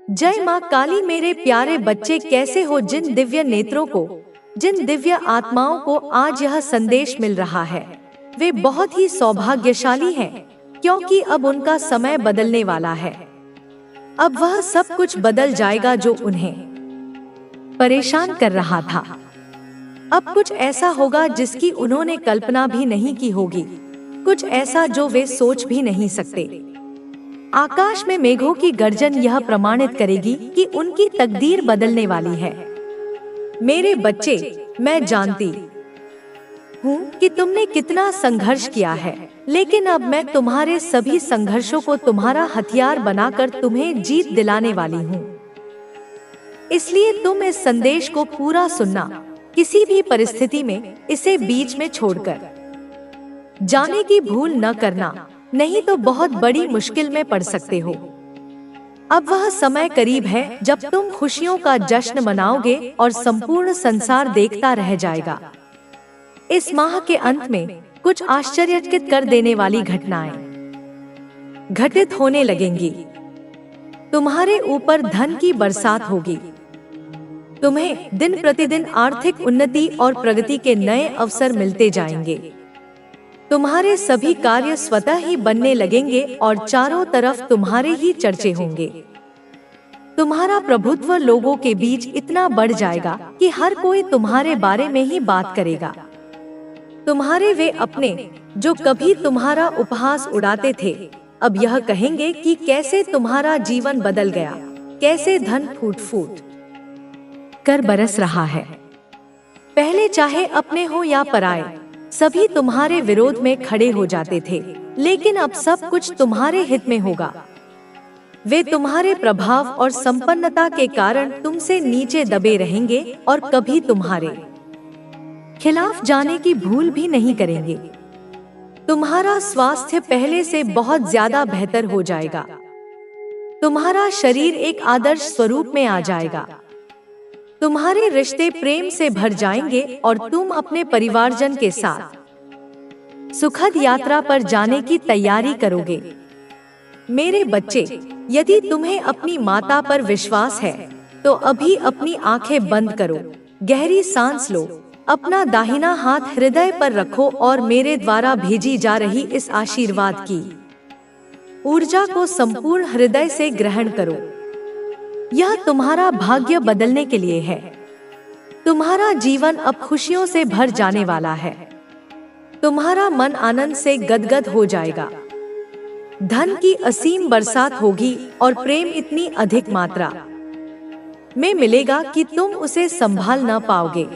जय माँ काली। मेरे प्यारे बच्चे कैसे हो? जिन दिव्य नेत्रों को, जिन दिव्य आत्माओं को आज यह संदेश मिल रहा है, वे बहुत ही सौभाग्यशाली हैं, क्योंकि अब उनका समय बदलने वाला है। अब वह सब कुछ बदल जाएगा जो उन्हें परेशान कर रहा था। अब कुछ ऐसा होगा जिसकी उन्होंने कल्पना भी नहीं की होगी, कुछ ऐसा जो वे सोच भी नहीं सकते। आकाश में मेघों की गर्जन यह प्रमाणित करेगी कि उनकी तकदीर बदलने वाली है। मेरे बच्चे, मैं जानती हूँ कि तुमने कितना संघर्ष किया है, लेकिन अब मैं तुम्हारे सभी संघर्षों को तुम्हारा हथियार बनाकर तुम्हें जीत दिलाने वाली हूँ। इसलिए तुम इस संदेश को पूरा सुनना, किसी भी परिस्थिति में इसे बीच में छोड़कर जाने की भूल न करना, नहीं तो बहुत बड़ी मुश्किल में पड़ सकते हो। अब वह समय करीब है जब तुम खुशियों का जश्न मनाओगे और संपूर्ण संसार देखता रह जाएगा। इस माह के अंत में कुछ आश्चर्यचकित कर देने वाली घटनाएं घटित होने लगेंगी। तुम्हारे ऊपर धन की बरसात होगी। तुम्हें दिन प्रतिदिन आर्थिक उन्नति और प्रगति के नए अवसर मिलते जाएंगे। तुम्हारे सभी कार्य स्वतः ही बनने लगेंगे और चारों तरफ तुम्हारे ही चर्चे होंगे। तुम्हारा प्रभुत्व लोगों के बीच इतना बढ़ जाएगा कि हर कोई तुम्हारे बारे में ही बात करेगा। तुम्हारे वे अपने जो कभी तुम्हारा उपहास उड़ाते थे, अब यह कहेंगे कि कैसे तुम्हारा जीवन बदल गया, कैसे धन फूट फूट कर बरस रहा है। पहले चाहे अपने हो या पराए, सभी तुम्हारे विरोध में खड़े हो जाते थे, लेकिन अब सब कुछ तुम्हारे हित में होगा। वे तुम्हारे प्रभाव और संपन्नता के कारण तुमसे नीचे दबे रहेंगे और कभी तुम्हारे खिलाफ जाने की भूल भी नहीं करेंगे। तुम्हारा स्वास्थ्य पहले से बहुत ज्यादा बेहतर हो जाएगा। तुम्हारा शरीर एक आदर्श स्वरूप में आ जाएगा। तुम्हारे रिश्ते प्रेम से भर जाएंगे और तुम अपने परिवारजन के साथ सुखद यात्रा पर जाने की तैयारी करोगे। मेरे बच्चे, यदि तुम्हें अपनी माता पर विश्वास है तो अभी अपनी आंखें बंद करो, गहरी सांस लो, अपना दाहिना हाथ हृदय पर रखो और मेरे द्वारा भेजी जा रही इस आशीर्वाद की ऊर्जा को संपूर्ण हृदय से ग्रहण करो। यह तुम्हारा भाग्य बदलने के लिए है। तुम्हारा जीवन अब खुशियों से भर जाने वाला है। तुम्हारा मन आनंद से गदगद हो जाएगा। धन की असीम बरसात होगी और प्रेम इतनी अधिक मात्रा में मिलेगा कि तुम उसे संभाल न पाओगे।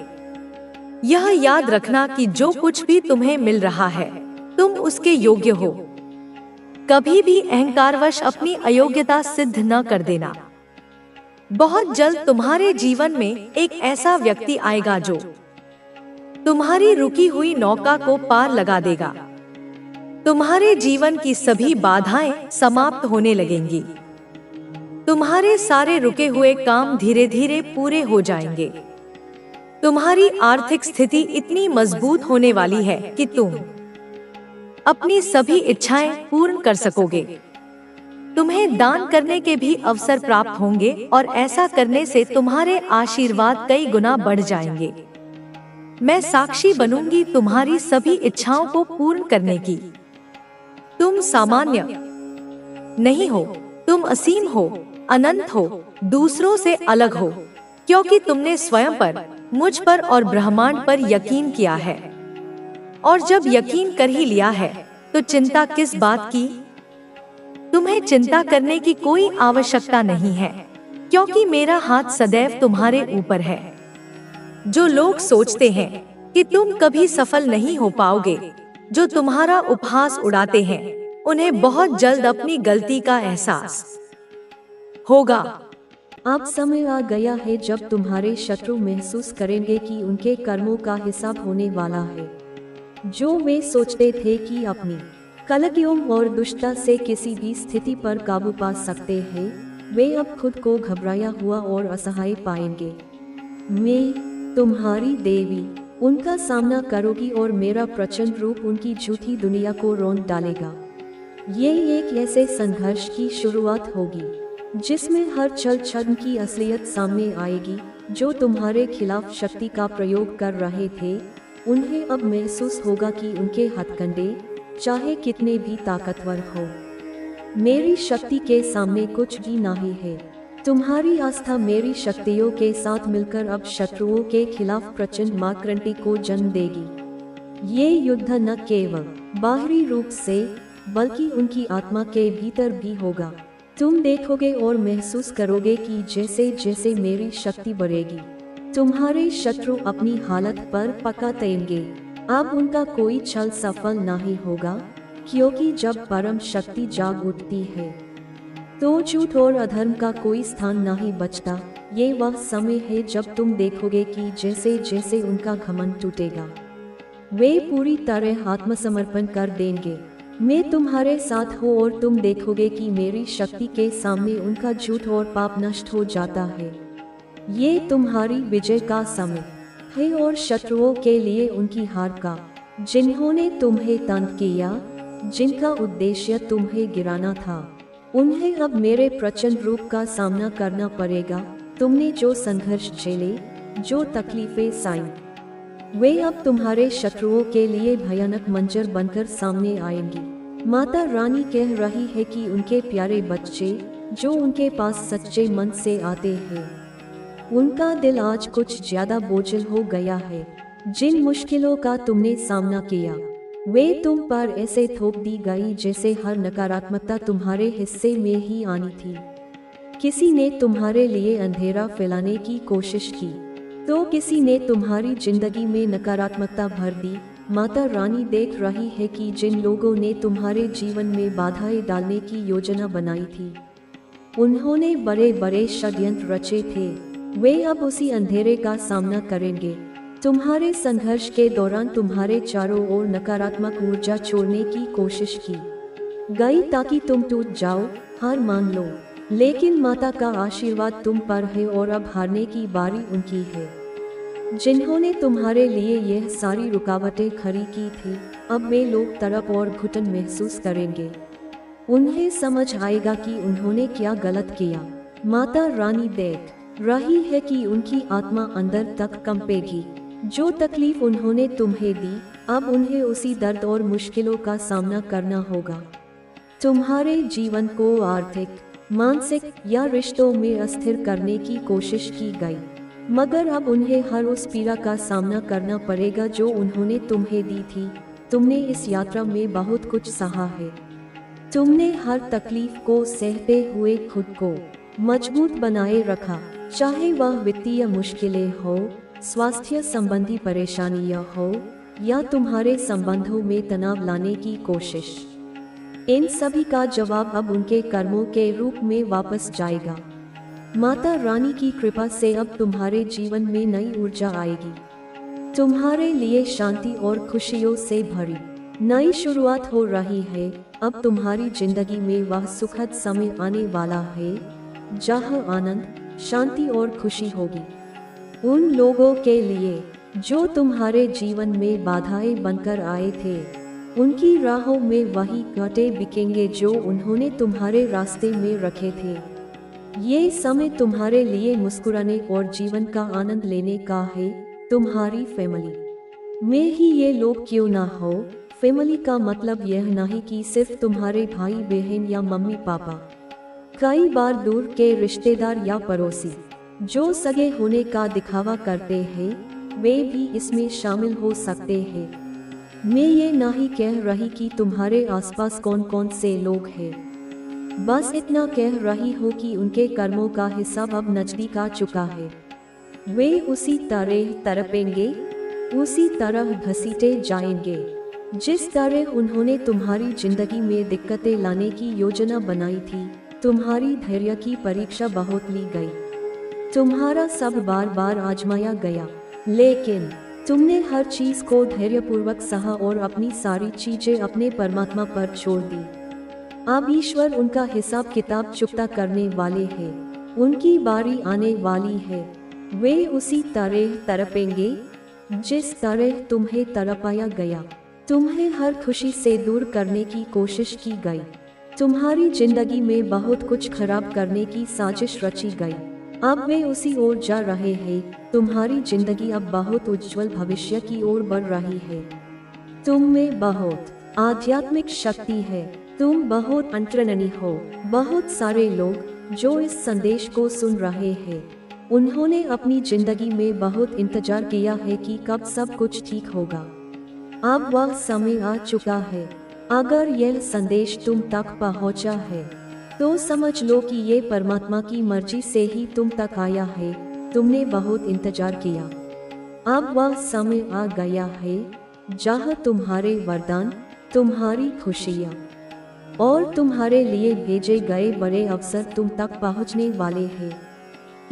यह याद रखना कि जो कुछ भी तुम्हें मिल रहा है, तुम उसके योग्य हो। कभी भी अहंकारवश अपनी अयोग्यता सिद्ध न कर देना। बहुत जल्द तुम्हारे जीवन में एक ऐसा व्यक्ति आएगा जो तुम्हारी रुकी हुई नौका को पार लगा देगा। तुम्हारे जीवन की सभी बाधाएं समाप्त होने लगेंगी। तुम्हारे सारे रुके हुए काम धीरे धीरे पूरे हो जाएंगे। तुम्हारी आर्थिक स्थिति इतनी मजबूत होने वाली है कि तुम अपनी सभी इच्छाएं पूर्ण कर सकोगे। तुम्हें दान करने के भी अवसर प्राप्त होंगे और ऐसा करने से तुम्हारे आशीर्वाद कई गुना बढ़ जाएंगे। मैं साक्षी बनूंगी तुम्हारी सभी इच्छाओं को पूर्ण करने की। तुम सामान्य नहीं हो, तुम असीम हो, अनंत हो, दूसरों से अलग हो, क्योंकि तुमने स्वयं पर, मुझ पर और ब्रह्मांड पर यकीन किया है। और जब यकीन कर ही लिया है तो चिंता किस बात की? तुम्हें चिंता करने की कोई आवश्यकता नहीं है, क्योंकि मेरा हाथ सदैव तुम्हारे ऊपर है। जो लोग सोचते हैं कि तुम कभी सफल नहीं हो पाओगे, जो तुम्हारा उपहास उड़ाते हैं, उन्हें बहुत जल्द अपनी गलती का एहसास होगा। अब समय आ गया है जब तुम्हारे शत्रु महसूस करेंगे कि उनके कर्मों का हिसाब होने वाला है। जो वे सोचते थे कि अपनी कलंकियों और दुष्टता से किसी भी स्थिति पर काबू पा सकते हैं, वे अब खुद को घबराया हुआ और असहाय पाएंगे। मैं तुम्हारी देवी उनका सामना करोगी और मेरा प्रचंड रूप उनकी झूठी दुनिया को रौंद डालेगा। ये एक ऐसे संघर्ष की शुरुआत होगी जिसमें हर छल छद्म की असलियत सामने आएगी। जो तुम्हारे खिलाफ शक्ति का प्रयोग कर रहे थे, उन्हें अब महसूस होगा कि उनके हथकंडे चाहे कितने भी ताकतवर हो, मेरी शक्ति के सामने कुछ भी नहीं है। तुम्हारी आस्था मेरी शक्तियों के साथ मिलकर अब शत्रुओं के खिलाफ प्रचंड महाक्रांति को जन्म देगी। ये युद्ध न केवल बाहरी रूप से बल्कि उनकी आत्मा के भीतर भी होगा। तुम देखोगे और महसूस करोगे कि जैसे जैसे मेरी शक्ति बढ़ेगी, तुम्हारे शत्रु अपनी हालत पर पका तैरेंगे। अब उनका कोई छल सफल नहीं होगा, क्योंकि जब परम शक्ति जाग उठती है तो झूठ और अधर्म का कोई स्थान नहीं बचता। ये वह समय है जब तुम देखोगे कि जैसे जैसे उनका घमंड टूटेगा, वे पूरी तरह आत्मसमर्पण कर देंगे। मैं तुम्हारे साथ हूँ और तुम देखोगे कि मेरी शक्ति के सामने उनका झूठ और पाप नष्ट हो जाता है। ये तुम्हारी विजय का समय है और शत्रुओं के लिए उनकी हार का। जिन्होंने तुम्हें तंग किया, जिनका उद्देश्य तुम्हें गिराना था, उन्हें अब मेरे प्रचंड रूप का सामना करना पड़ेगा। तुमने जो संघर्ष झेले, जो तकलीफें सही, वे अब तुम्हारे शत्रुओं के लिए भयानक मंजर बनकर सामने आएंगी। माता रानी कह रही है कि उनके प्यारे बच्चे जो उनके पास सच्चे मन से आते हैं, उनका दिल आज कुछ ज्यादा बोझिल हो गया है। जिन मुश्किलों का तुमने सामना किया, वे तुम पर ऐसे थोप दी गई जैसे हर नकारात्मकता तुम्हारे हिस्से में ही आनी थी। किसी ने तुम्हारे लिए अंधेरा फैलाने की कोशिश की, तो किसी ने तुम्हारी जिंदगी में नकारात्मकता भर दी। माता रानी देख रही है कि जिन लोगों ने तुम्हारे जीवन में बाधाएं डालने की योजना बनाई थी, उन्होंने बड़े बड़े षड्यंत्र रचे थे, वे अब उसी अंधेरे का सामना करेंगे। तुम्हारे संघर्ष के दौरान तुम्हारे चारों ओर नकारात्मक ऊर्जा छोड़ने की कोशिश की गई ताकि तुम टूट जाओ, हार मान लो। लेकिन माता का आशीर्वाद तुम पर है और अब हारने की बारी उनकी है। जिन्होंने तुम्हारे लिए यह सारी रुकावटें खड़ी की थी, अब वे लोग तड़प और घुटन महसूस करेंगे। उन्हें समझ आएगा कि उन्होंने क्या गलत किया। माता रानी देख रही है कि उनकी आत्मा अंदर तक कंपेगी। जो तकलीफ उन्होंने तुम्हें दी, अब उन्हें उसी दर्द और मुश्किलों का सामना करना होगा। तुम्हारे जीवन को आर्थिक, मानसिक या रिश्तों में अस्थिर करने की कोशिश की गई, मगर अब उन्हें हर उस पीड़ा का सामना करना पड़ेगा जो उन्होंने तुम्हें दी थी। तुमने इस यात्रा में बहुत कुछ सहा है। तुमने हर तकलीफ को सहते हुए खुद को मजबूत बनाए रखा, चाहे वह वित्तीय मुश्किलें हो, स्वास्थ्य संबंधी परेशानियां हो या तुम्हारे संबंधों में तनाव लाने की कोशिश। इन सभी का जवाब अब उनके कर्मों के रूप में वापस जाएगा। माता रानी की कृपा से अब तुम्हारे जीवन में नई ऊर्जा आएगी। तुम्हारे लिए शांति और खुशियों से भरी नई शुरुआत हो रही है। अब तुम्हारी जिंदगी में वह सुखद समय आने वाला है जहां आनंद, शांति और खुशी होगी। उन लोगों के लिए जो तुम्हारे जीवन में बाधाएं बनकर आए थे, उनकी राहों में वही कांटे बिकेंगे जो उन्होंने तुम्हारे रास्ते में रखे थे। ये समय तुम्हारे लिए मुस्कुराने और जीवन का आनंद लेने का है। तुम्हारी फैमिली में ही ये लोग क्यों ना हो। फैमिली का मतलब यह नहीं कि सिर्फ तुम्हारे भाई बहन या मम्मी पापा, कई बार दूर के रिश्तेदार या पड़ोसी जो सगे होने का दिखावा करते हैं, वे भी इसमें शामिल हो सकते हैं। मैं ये नहीं कह रही कि तुम्हारे आसपास कौन कौन से लोग हैं, बस इतना कह रही हो कि उनके कर्मों का हिसाब अब नजदीक आ चुका है। वे उसी तरह तड़पेंगे, उसी तरह घसीटे जाएंगे जिस तरह उन्होंने तुम्हारी जिंदगी में दिक्कतें लाने की योजना बनाई थी। तुम्हारी धैर्य की परीक्षा बहुत ली गई, तुम्हारा सब बार बार आजमाया गया, लेकिन तुमने हर चीज को धैर्यपूर्वक सहा और अपनी सारी चीजें अपने परमात्मा पर छोड़ दी। अब ईश्वर उनका हिसाब किताब चुकता करने वाले हैं। उनकी बारी आने वाली है। वे उसी तरह तड़पेंगे जिस तरह तुम्हें तड़पाया गया। तुम्हें हर खुशी से दूर करने की कोशिश की गई, तुम्हारी जिंदगी में बहुत कुछ खराब करने की साजिश रची गई। अब वे उसी ओर जा रहे हैं। तुम्हारी जिंदगी अब बहुत उज्जवल भविष्य की ओर बढ़ रही है। तुम में बहुत आध्यात्मिक शक्ति है। तुम बहुत अंतर्ज्ञानी हो। बहुत सारे लोग जो इस संदेश को सुन रहे हैं, उन्होंने अपनी जिंदगी में बहुत इंतजार किया है कि कब सब कुछ ठीक होगा। अब वह समय आ चुका है। अगर यह संदेश तुम तक पहुंचा है तो समझ लो कि ये परमात्मा की मर्जी से ही तुम तक आया है। तुमने बहुत इंतजार किया। अब वह समय आ गया है जहाँ तुम्हारे वरदान, तुम्हारी खुशियाँ और तुम्हारे लिए भेजे गए बड़े अवसर तुम तक पहुँचने वाले हैं।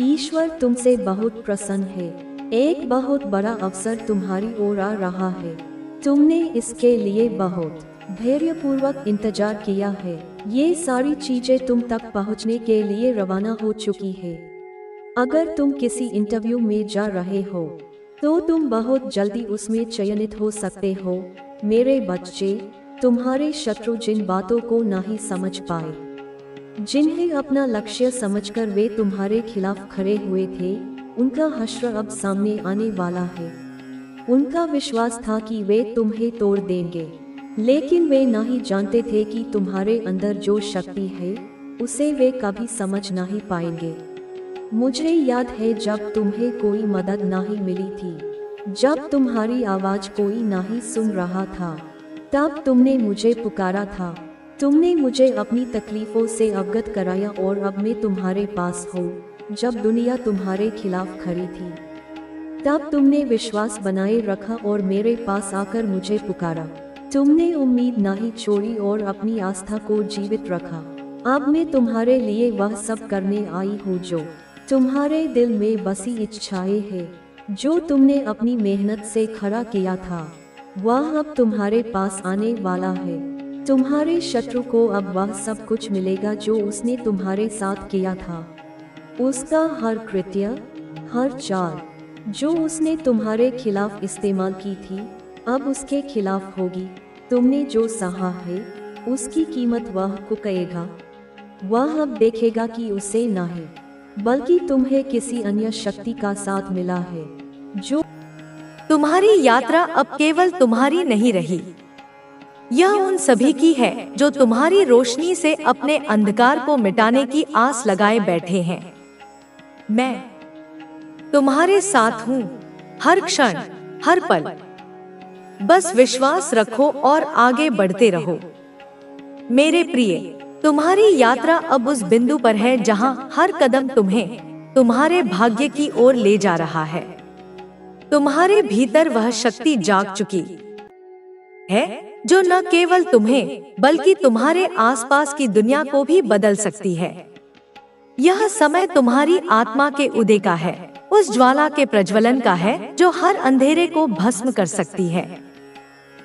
ईश्वर तुमसे बहुत प्रसन्न है। एक बहुत बड़ा अवसर तुम्हारी ओर आ रहा है। तुमने इसके लिए बहुत धैर्यपूर्वक इंतजार किया है। ये सारी चीजें तुम तक पहुंचने के लिए रवाना हो चुकी है। अगर तुम किसी इंटरव्यू में जा रहे हो तो तुम बहुत जल्दी उसमें चयनित हो सकते हो। मेरे बच्चे, तुम्हारे शत्रु जिन बातों को नहीं समझ पाए, जिन्हें अपना लक्ष्य समझकर वे तुम्हारे खिलाफ खड़े हुए थे, उनका हश्र अब सामने आने वाला है। उनका विश्वास था कि वे तुम्हें तोड़ देंगे, लेकिन वे नहीं जानते थे कि तुम्हारे अंदर जो शक्ति है उसे वे कभी समझ नहीं पाएंगे। मुझे याद है जब तुम्हें कोई मदद नहीं मिली थी, जब तुम्हारी आवाज कोई नहीं सुन रहा था, तब तुमने मुझे पुकारा था। तुमने मुझे अपनी तकलीफों से अवगत कराया और अब मैं तुम्हारे पास हूँ। जब दुनिया तुम्हारे खिलाफ खड़ी थी, तब तुमने विश्वास बनाए रखा और मेरे पास आकर मुझे पुकारा। तुमने उम्मीद नहीं छोड़ी और अपनी आस्था को जीवित रखा। अब मैं तुम्हारे लिए वह सब करने आई हूँ जो तुम्हारे दिल में बसी इच्छाएं है। जो तुमने अपनी मेहनत से खड़ा किया था, वह अब तुम्हारे पास आने वाला है। तुम्हारे शत्रु को अब वह सब कुछ मिलेगा जो उसने तुम्हारे साथ किया था। उसका हर कृत्य, हर चाल जो उसने तुम्हारे खिलाफ इस्तेमाल की थी, अब उसके खिलाफ होगी। तुमने जो सहा है उसकी कीमत वह चुकाएगा। वह अब देखेगा कि उसे नहीं, बल्कि तुम्हें किसी अन्य शक्ति का साथ मिला है। जो तुम्हारी यात्रा अब केवल तुम्हारी नहीं रही, यह उन सभी की है जो तुम्हारी रोशनी से अपने अंधकार को मिटाने की आस लगाए बैठे हैं। मैं तुम्हारे साथ हूँ, हर क्षण, हर पल। बस विश्वास रखो और आगे बढ़ते रहो। मेरे प्रिय, तुम्हारी यात्रा अब उस बिंदु पर है जहां हर कदम तुम्हें तुम्हारे भाग्य की ओर ले जा रहा है। तुम्हारे भीतर वह शक्ति जाग चुकी है जो न केवल तुम्हें बल्कि तुम्हारे आसपास की दुनिया को भी बदल सकती है। यह समय तुम्हारी आत्मा के उदय का है, उस ज्वाला के प्रज्वलन का है जो हर अंधेरे को भस्म कर सकती है।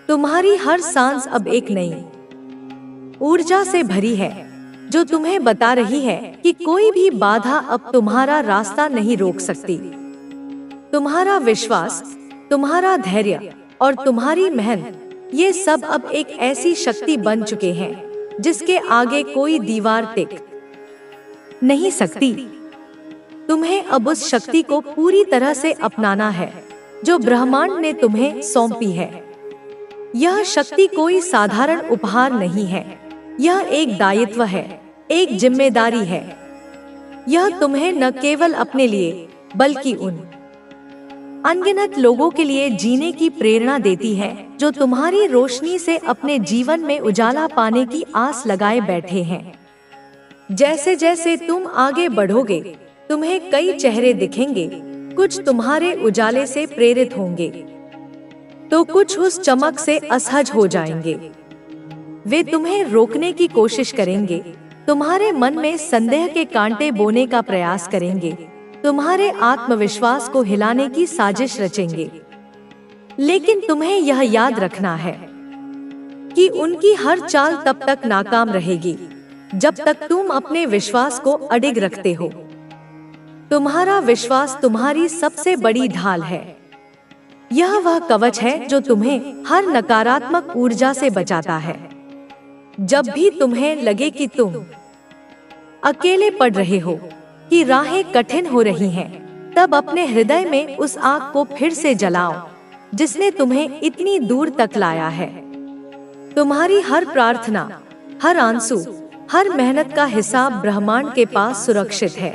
तुम्हारी हर सांस अब एक नई ऊर्जा से भरी है जो तुम्हें बता रही है कि कोई भी बाधा अब तुम्हारा रास्ता नहीं रोक सकती। तुम्हारा विश्वास, तुम्हारा धैर्य और तुम्हारी मेहनत, ये सब अब एक ऐसी शक्ति बन चुके हैं जिसके आगे कोई दीवार टिक नहीं सकती। तुम्हें अब उस शक्ति को पूरी तरह से अपनाना है जो ब्रह्मांड ने तुम्हें सौंपी है। यह शक्ति कोई साधारण उपहार नहीं है, यह एक दायित्व है, एक जिम्मेदारी है। यह तुम्हें न केवल अपने लिए बल्कि उन अनगिनत लोगों के लिए जीने की प्रेरणा देती है जो तुम्हारी रोशनी से अपने जीवन में उजाला पाने की आस लगाए बैठे हैं। जैसे जैसे तुम आगे बढ़ोगे, तुम्हें कई चेहरे दिखेंगे। कुछ तुम्हारे उजाले से प्रेरित होंगे तो कुछ उस चमक से असहज हो जाएंगे। वे तुम्हें रोकने की कोशिश करेंगे, तुम्हारे मन में संदेह के कांटे बोने का प्रयास करेंगे, तुम्हारे आत्मविश्वास को हिलाने की साजिश रचेंगे। लेकिन तुम्हें यह याद रखना है कि उनकी हर चाल तब तक नाकाम रहेगी जब तक तुम अपने विश्वास को अडिग रखते हो। तुम्हारा विश्वास तुम्हारी सबसे बड़ी ढाल है। यह वह कवच है जो तुम्हें हर नकारात्मक ऊर्जा से बचाता है। जब भी तुम्हें लगे कि तुम अकेले पड़ रहे हो, कि राहें कठिन हो रही हैं, तब अपने हृदय में उस आग को फिर से जलाओ जिसने तुम्हें इतनी दूर तक लाया है। तुम्हारी हर प्रार्थना, हर आंसू, हर मेहनत का हिसाब ब्रह्मांड के पास सुरक्षित है।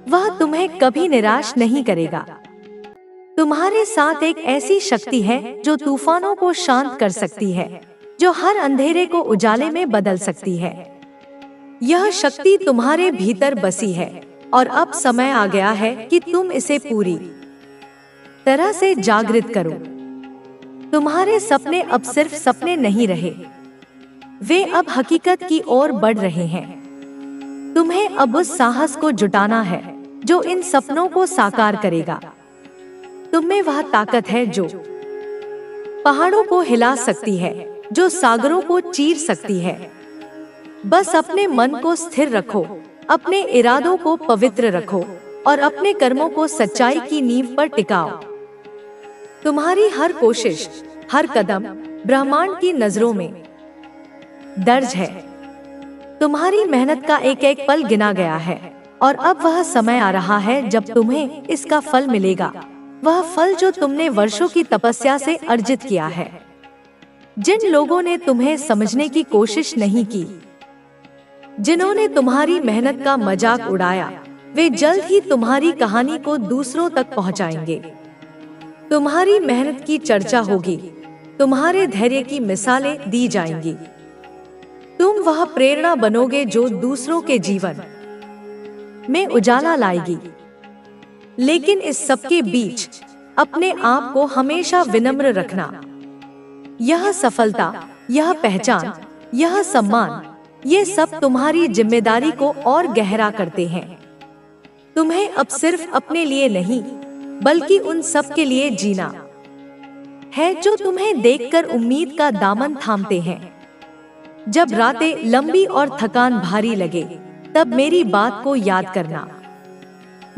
वह तुम्हें कभी निराश नहीं करेगा। तुम्हारे साथ एक ऐसी शक्ति है जो तूफानों को शांत कर सकती है, जो हर अंधेरे को उजाले में बदल सकती है। यह शक्ति तुम्हारे भीतर बसी है और अब समय आ गया है कि तुम इसे पूरी तरह से जागृत करो। तुम्हारे सपने अब सिर्फ सपने नहीं रहे, वे अब हकीकत की ओर बढ़ रहे हैं। तुम्हें अब उस साहस को जुटाना है जो इन सपनों को साकार करेगा। तुम में वह ताकत है जो पहाड़ों को हिला सकती है, जो सागरों को चीर सकती है। बस अपने मन को स्थिर रखो, अपने इरादों को पवित्र रखो और अपने कर्मों को सच्चाई की नींव पर टिकाओ। तुम्हारी हर कोशिश, हर कदम ब्रह्मांड की नजरों में दर्ज है। तुम्हारी मेहनत का एक एक पल गिना गया है और अब वह समय आ रहा है जब तुम्हें इसका फल मिलेगा, वह फल जो तुमने वर्षों की तपस्या से अर्जित किया है। जिन लोगों ने तुम्हें समझने की कोशिश नहीं की, जिन्होंने तुम्हारी मेहनत का मजाक उड़ाया, वे जल्द ही तुम्हारी कहानी को दूसरों तक पहुंचाएंगे। तुम्हारी मेहनत की चर्चा होगी, तुम्हारे धैर्य की मिसालें दी जाएंगी। तुम वह प्रेरणा बनोगे जो दूसरों के जीवन में उजाला लाएगी। लेकिन इस सबके बीच अपने आप को हमेशा विनम्र रखना। यह सफलता, यह पहचान, यह सम्मान, ये सब तुम्हारी जिम्मेदारी को और गहरा करते हैं। तुम्हें अब सिर्फ अपने लिए नहीं, बल्कि उन सब के लिए जीना है जो तुम्हें देखकर उम्मीद का दामन थामते हैं। जब रातें लंबी और थकान भारी लगे, तब मेरी बात को याद करना।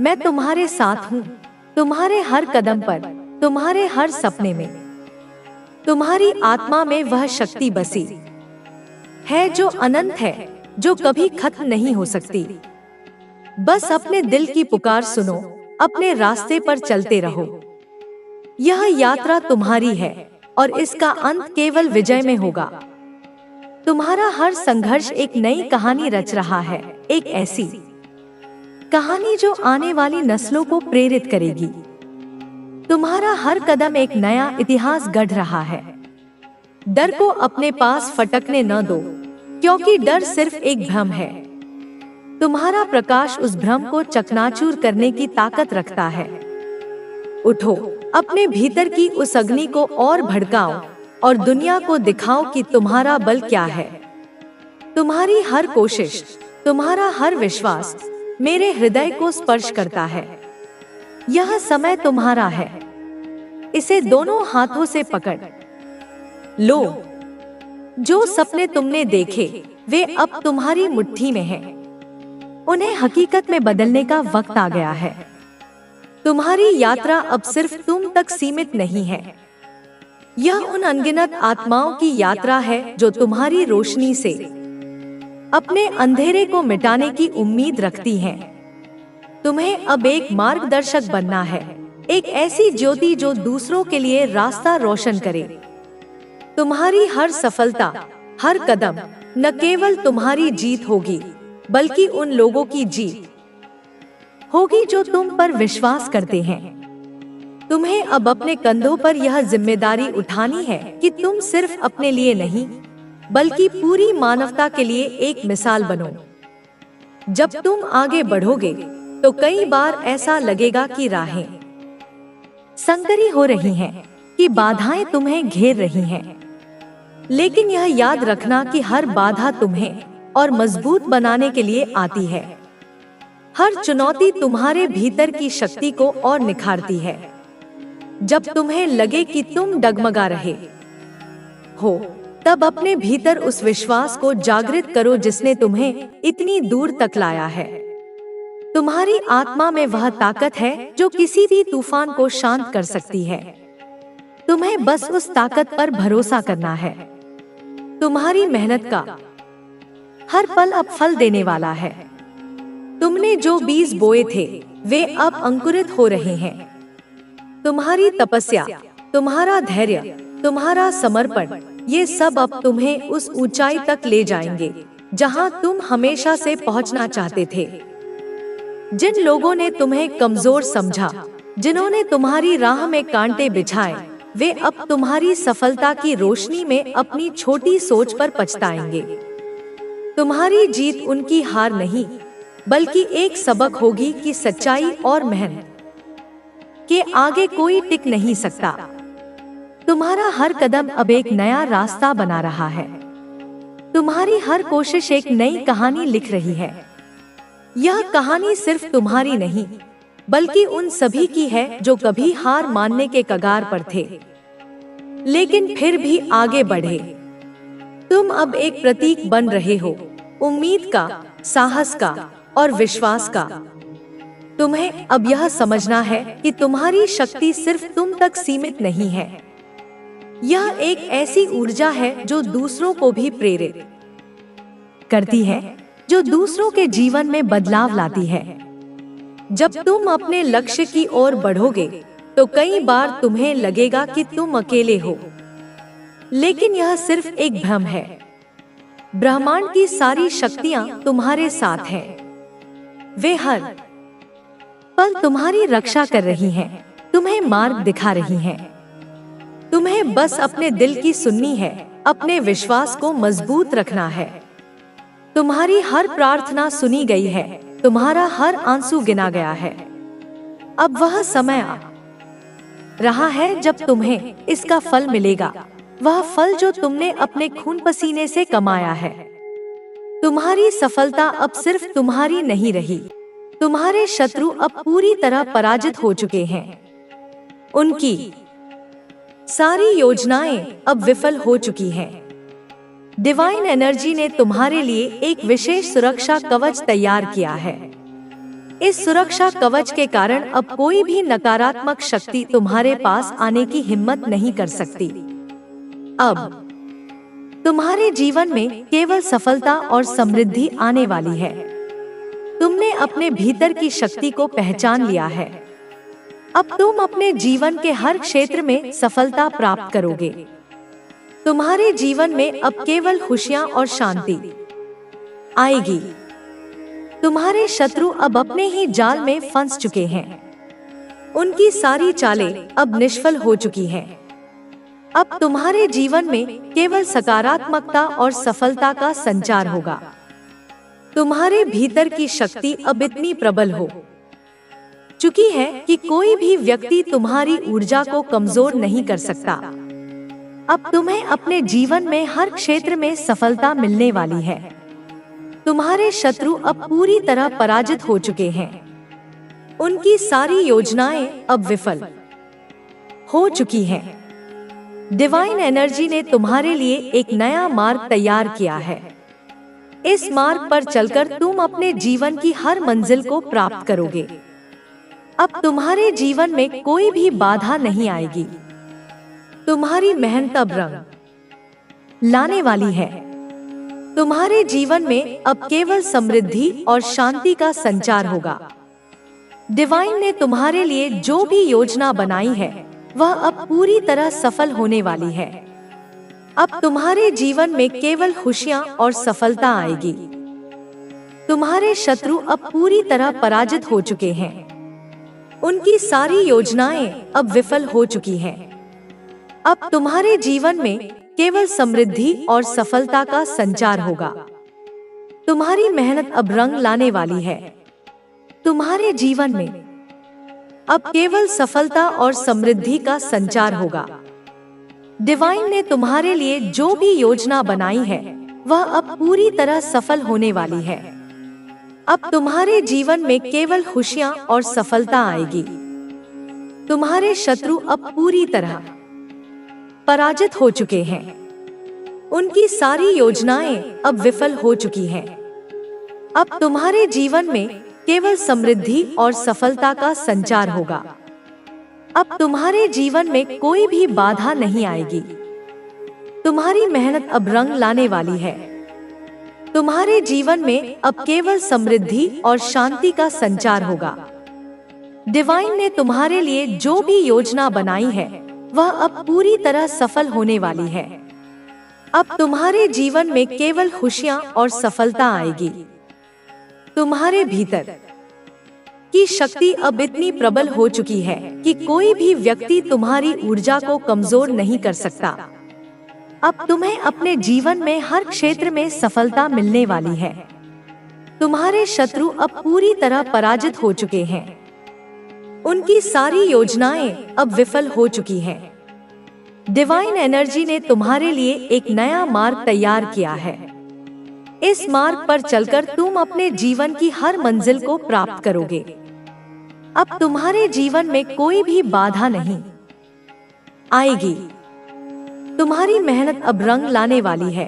मैं तुम्हारे साथ हूँ, तुम्हारे हर कदम पर, तुम्हारे हर सपने में। तुम्हारी आत्मा में वह शक्ति बसी है जो अनंत है, जो कभी खत्म नहीं हो सकती। बस अपने दिल की पुकार सुनो, अपने रास्ते पर चलते रहो। यह यात्रा तुम्हारी है और इसका अंत केवल विजय में होगा। तुम्हारा हर संघर्ष एक नई कहानी रच रहा है, एक ऐसी कहानी जो आने वाली नस्लों को प्रेरित करेगी। तुम्हारा हर कदम एक नया इतिहास गढ़ रहा है। डर को अपने पास फटकने न दो, क्योंकि डर सिर्फ एक भ्रम है। तुम्हारा प्रकाश उस भ्रम को चकनाचूर करने की ताकत रखता है। उठो, अपने भीतर की उस अग्नि को और भड़काओ और दुनिया को दिखाओ कि तुम्हारा बल क्या है। तुम्हारी हर कोशिश, तुम्हारा हर विश्वास मेरे हृदय को स्पर्श करता है। यह समय तुम्हारा है, इसे दोनों हाथों से पकड़ लो। जो सपने तुमने देखे, वे अब तुम्हारी मुट्ठी में हैं। उन्हें हकीकत में बदलने का वक्त आ गया है। तुम्हारी यात्रा अब सिर्फ तुम तक सीमित नहीं है। यह उन अनगिनत आत्माओं की यात्रा है जो तुम्हारी रोशनी से अपने अंधेरे को मिटाने की उम्मीद रखती हैं। तुम्हें अब एक मार्गदर्शक बनना है, एक ऐसी ज्योति जो दूसरों के लिए रास्ता रोशन करे। तुम्हारी हर सफलता, हर कदम न केवल तुम्हारी जीत होगी, बल्कि उन लोगों की जीत होगी जो तुम पर विश्वास करते हैं। तुम्हें अब अपने कंधों पर यह जिम्मेदारी उठानी है कि तुम सिर्फ अपने लिए नहीं, बल्कि पूरी मानवता के लिए एक मिसाल बनो। जब तुम आगे बढ़ोगे तो कई बार ऐसा लगेगा कि राहें संकरी हो रही हैं, कि बाधाएं तुम्हें घेर रही हैं। लेकिन यह याद रखना कि हर बाधा तुम्हें और मजबूत बनाने के लिए आती है। हर चुनौती तुम्हारे भीतर की शक्ति को और निखारती है। जब तुम्हें लगे कि तुम डगमगा रहे हो, तब अपने भीतर उस विश्वास को जागृत करो जिसने तुम्हें इतनी दूर तक लाया है। तुम्हारी आत्मा में वह ताकत है जो किसी भी तूफान को शांत कर सकती है। तुम्हें बस उस ताकत पर भरोसा करना है। तुम्हारी मेहनत का हर पल अब फल देने वाला है। तुमने जो बीज बोए थे वे अब अंकुरित हो रहे हैं। तुम्हारी तपस्या, तुम्हारा धैर्य, तुम्हारा समर्पण, ये सब अब तुम्हें उस ऊंचाई तक ले जाएंगे जहां तुम हमेशा से पहुंचना चाहते थे। जिन लोगों ने तुम्हें कमजोर समझा, जिन्होंने तुम्हारी राह में कांटे बिछाए, वे अब तुम्हारी सफलता की रोशनी में अपनी छोटी सोच पर पछताएंगे। तुम्हारी जीत उनकी हार नहीं, बल्कि एक सबक होगी कि सच्चाई और मेहनत के आगे कोई टिक नहीं सकता। तुम्हारा हर कदम अब एक नया रास्ता बना रहा है। तुम्हारी हर कोशिश एक नई कहानी लिख रही है। यह कहानी सिर्फ तुम्हारी नहीं, बल्कि उन सभी की है जो कभी हार मानने के कगार पर थे, लेकिन फिर भी आगे बढ़े। तुम अब एक प्रतीक बन रहे हो, उम्मीद का, साहस का और विश्वास का। तुम्हें अब यह समझना है कि तुम्हारी शक्ति सिर्फ तुम तक सीमित नहीं है। यह एक ऐसी ऊर्जा है जो दूसरों को भी प्रेरित करती है, जो दूसरों के जीवन में बदलाव लाती है। जब तुम अपने लक्ष्य की ओर बढ़ोगे तो कई बार तुम्हें लगेगा कि तुम अकेले हो, लेकिन यह सिर्फ एक भ्रम है। ब्रह्मांड की सारी शक्तियां तुम्हारे साथ हैं। वे हर पल तुम्हारी रक्षा कर रही हैं, तुम्हें मार्ग दिखा रही हैं। तुम्हें बस अपने दिल की सुननी है, अपने विश्वास को मजबूत रखना है। तुम्हारी हर प्रार्थना सुनी गई है, तुम्हारा हर आंसू गिना गया है। अब वह समय आ रहा है जब तुम्हें इसका फल मिलेगा, वह फल जो तुमने अपने खून पसीने से कमाया है। तुम्हारी सफलता अब सिर्फ तुम्हारी नहीं रही, तुम्हारे शत्रु अब पूरी तरह पराजित हो चुके हैं। उनकी सारी योजनाएं अब विफल हो चुकी हैं। डिवाइन एनर्जी ने तुम्हारे लिए एक विशेष सुरक्षा कवच तैयार किया है। इस सुरक्षा कवच के कारण अब कोई भी नकारात्मक शक्ति तुम्हारे पास आने की हिम्मत नहीं कर सकती। अब तुम्हारे जीवन में केवल सफलता और समृद्धि आने वाली है। तुमने अपने भीतर की शक्ति को पहचान लिया है। अब तुम अपने जीवन के हर क्षेत्र में सफलता प्राप्त करोगे। तुम्हारे जीवन में अब केवल खुशियां और शांति आएगी। तुम्हारे शत्रु अब अपने ही जाल में फंस चुके हैं। उनकी सारी चालें अब निष्फल हो चुकी हैं। अब तुम्हारे जीवन में केवल सकारात्मकता और सफलता का संचार होगा। तुम्हारे भीतर की शक्ति अब इतनी प्रबल हो चुकी है कि कोई भी व्यक्ति तुम्हारी ऊर्जा को कमजोर नहीं कर सकता। अब तुम्हें अपने जीवन में हर क्षेत्र में सफलता मिलने वाली है। तुम्हारे शत्रु अब पूरी तरह पराजित हो चुके हैं। उनकी सारी योजनाएं अब विफल हो चुकी हैं। डिवाइन एनर्जी ने तुम्हारे लिए एक नया मार्ग तैयार किया है। इस मार्ग पर चलकर तुम अपने जीवन की हर मंजिल को प्राप्त करोगे। अब तुम्हारे जीवन में कोई भी बाधा नहीं आएगी। तुम्हारी मेहनत अब रंग लाने वाली है। तुम्हारे जीवन में अब केवल समृद्धि और शांति का संचार होगा। डिवाइन ने तुम्हारे लिए जो भी योजना बनाई है वह अब पूरी तरह सफल होने वाली है। अब तुम्हारे जीवन में केवल खुशियां और सफलता आएगी। तुम्हारे शत्रु अब पूरी तरह पराजित हो चुके हैं। उनकी सारी योजनाएं अब विफल हो चुकी हैं। अब तुम्हारे जीवन में केवल समृद्धि और सफलता का संचार होगा। तुम्हारी मेहनत अब रंग लाने वाली है। तुम्हारे जीवन में अब केवल सफलता और समृद्धि का संचार होगा। डिवाइन ने तुम्हारे लिए जो भी योजना बनाई है वह अब पूरी तरह सफल होने वाली है। अब तुम्हारे जीवन में केवल खुशियां और सफलता आएगी। तुम्हारे शत्रु अब पूरी तरह पराजित हो चुके हैं। उनकी सारी योजनाएं अब विफल हो चुकी हैं। अब तुम्हारे जीवन में केवल समृद्धि और सफलता का संचार होगा। अब तुम्हारे जीवन में कोई भी बाधा नहीं आएगी। तुम्हारी मेहनत अब रंग लाने वाली है। तुम्हारे जीवन में अब केवल समृद्धि और शांति का संचार होगा। डिवाइन ने तुम्हारे लिए जो भी योजना बनाई है वह अब पूरी तरह सफल होने वाली है। अब तुम्हारे जीवन में केवल खुशियां और सफलता आएगी। तुम्हारे भीतर की शक्ति अब इतनी प्रबल हो चुकी है कि कोई भी व्यक्ति तुम्हारी ऊर्जा को कमजोर नहीं कर सकता। अब तुम्हें अपने जीवन में हर क्षेत्र में सफलता मिलने वाली है। तुम्हारे शत्रु अब पूरी तरह पराजित हो चुके हैं। उनकी सारी योजनाएं अब विफल हो चुकी हैं। डिवाइन एनर्जी ने तुम्हारे लिए एक नया मार्ग तैयार किया है। इस मार्ग पर चलकर तुम अपने जीवन की हर मंजिल को प्राप्त करोगे। अब तुम्हारे जीवन में कोई भी बाधा नहीं आएगी। तुम्हारी मेहनत अब रंग लाने वाली है।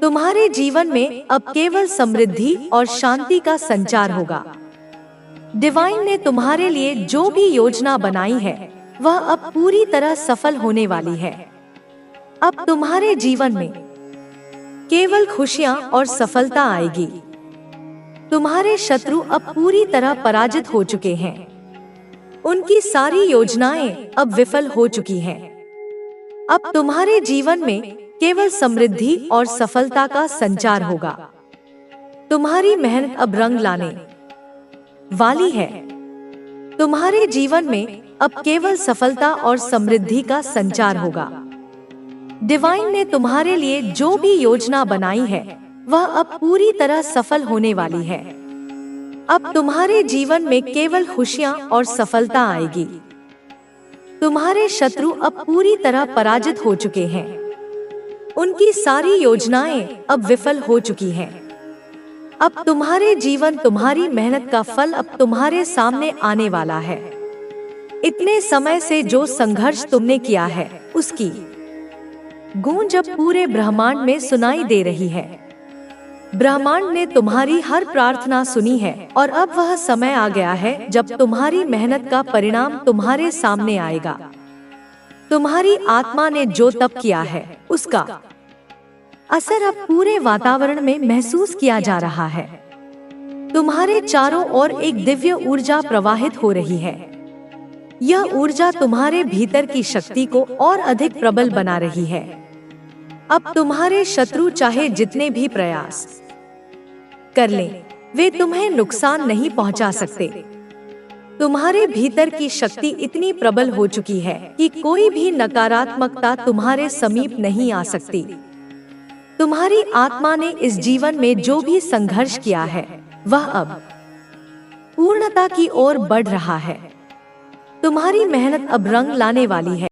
तुम्हारे जीवन में अब केवल समृद्धि और शांति का संचार होगा। डिवाइन ने तुम्हारे लिए जो भी योजना बनाई है वह अब पूरी तरह सफल होने वाली है। अब तुम्हारे जीवन में केवल खुशियां और सफलता आएगी। तुम्हारे शत्रु अब पूरी तरह पराजित हो चुके हैं। उनकी सारी योजनाएं अब विफल हो चुकी हैं। अब तुम्हारे जीवन में केवल समृद्धि और सफलता का संचार होगा। तुम्हारी मेहनत अब रंग लाने वाली है। तुम्हारे जीवन में अब केवल सफलता और समृद्धि का संचार होगा। डिवाइन ने तुम्हारे लिए जो भी योजना बनाई है वह अब पूरी तरह सफल होने वाली है। अब तुम्हारे जीवन में केवल खुशियां और सफलता आएगी। तुम्हारे शत्रु अब पूरी तरह पराजित हो चुके हैं। उनकी सारी योजनाएं अब विफल हो चुकी हैं। अब तुम्हारे जीवन, तुम्हारी मेहनत का फल अब तुम्हारे सामने आने वाला है। इतने समय से जो संघर्ष तुमने किया है उसकी गूंज अब पूरे ब्रह्मांड में सुनाई दे रही है। ब्रह्मांड ने तुम्हारी हर प्रार्थना सुनी है और अब वह समय आ गया है जब तुम्हारी मेहनत का परिणाम तुम्हारे सामने आएगा। तुम्हारी आत्मा ने जो तप किया है उसका असर अब पूरे वातावरण में महसूस किया जा रहा है। तुम्हारे चारों ओर एक दिव्य ऊर्जा प्रवाहित हो रही है। यह ऊर्जा तुम्हारे भीतर की शक्ति को और अधिक प्रबल बना रही है। अब तुम्हारे शत्रु चाहे जितने भी प्रयास कर लें, वे तुम्हें नुकसान नहीं पहुंचा सकते। तुम्हारे भीतर की शक्ति इतनी प्रबल हो चुकी है कि कोई भी नकारात्मकता तुम्हारे समीप नहीं आ सकती। तुम्हारी आत्मा ने इस जीवन में जो भी संघर्ष किया है वह अब पूर्णता की ओर बढ़ रहा है। तुम्हारी मेहनत अब रंग लाने वाली है।